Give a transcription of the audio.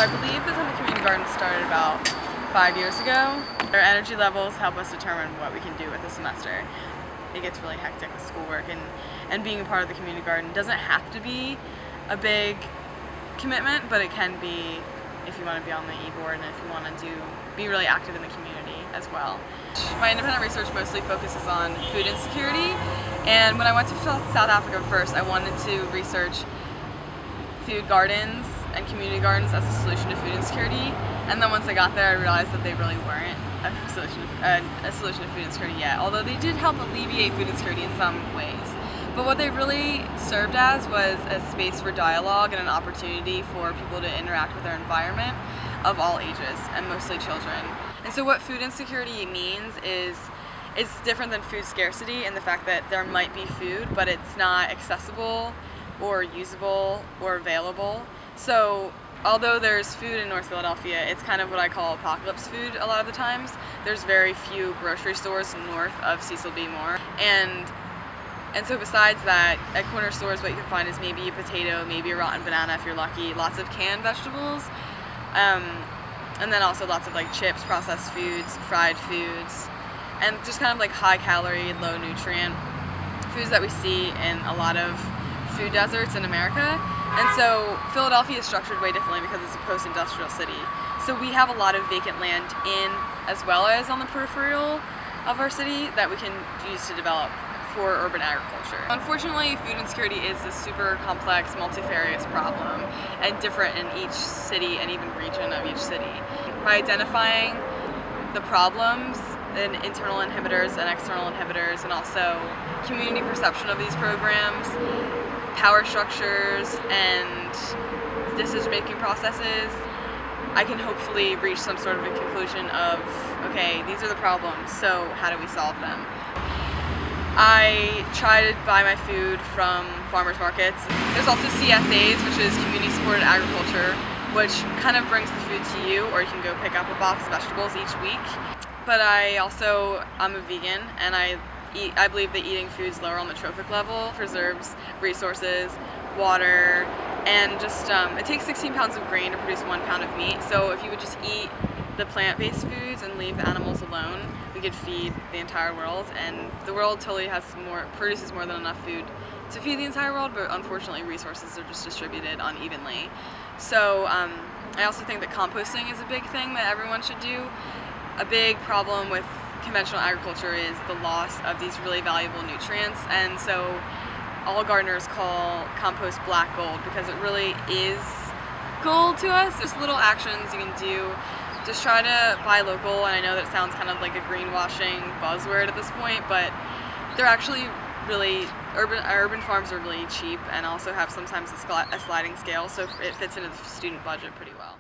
I believe the Temple Community Garden started about 5 years ago. Our energy levels help us determine what we can do with the semester. It gets really hectic with schoolwork, and being a part of the community garden doesn't have to be a big commitment, but it can be if you want to be on the e-board and if you want to be really active in the community as well. My independent research mostly focuses on food insecurity, and when I went to South Africa first, I wanted to research food gardens and community gardens as a solution to food insecurity, and then once I got there I realized that they really weren't a solution to food insecurity yet, although they did help alleviate food insecurity in some ways. But what they really served as was a space for dialogue and an opportunity for people to interact with their environment of all ages, and mostly children. And so what food insecurity means is it's different than food scarcity in the fact that there might be food, but it's not accessible or usable or available. So although there's food in North Philadelphia, it's kind of what I call apocalypse food a lot of the times. There's very few grocery stores north of Cecil B. Moore. And so besides that, at corner stores what you can find is maybe a potato, maybe a rotten banana if you're lucky, lots of canned vegetables, and then also lots of like chips, processed foods, fried foods, and just kind of like high calorie, low nutrient foods that we see in a lot of food deserts in America. And so Philadelphia is structured way differently because it's a post-industrial city. So we have a lot of vacant land in as well as on the peripheral of our city that we can use to develop for urban agriculture. Unfortunately, food insecurity is a super complex, multifarious problem and different in each city and even region of each city. By identifying the problems and internal inhibitors and external inhibitors, and also community perception of these programs, power structures, and decision-making processes, I can hopefully reach some sort of a conclusion of, okay, these are the problems, so how do we solve them? I try to buy my food from farmers markets. There's also CSAs, which is community supported agriculture, which kind of brings the food to you, or you can go pick up a box of vegetables each week. But I'm a vegan, and I believe that eating foods lower on the trophic level preserves resources, water, and just it takes 16 pounds of grain to produce 1 pound of meat. So if you would just eat the plant-based foods and leave the animals alone, we could feed the entire world, and the world totally produces more than enough food to feed the entire world, but unfortunately resources are just distributed unevenly. So I also think that composting is a big thing that everyone should do. A big problem with conventional agriculture is the loss of these really valuable nutrients, and so all gardeners call compost black gold because it really is gold to us. There's little actions you can do. Just try to buy local, and I know that sounds kind of like a greenwashing buzzword at this point, but they're actually really, urban farms are really cheap and also have sometimes a sliding scale, so it fits into the student budget pretty well.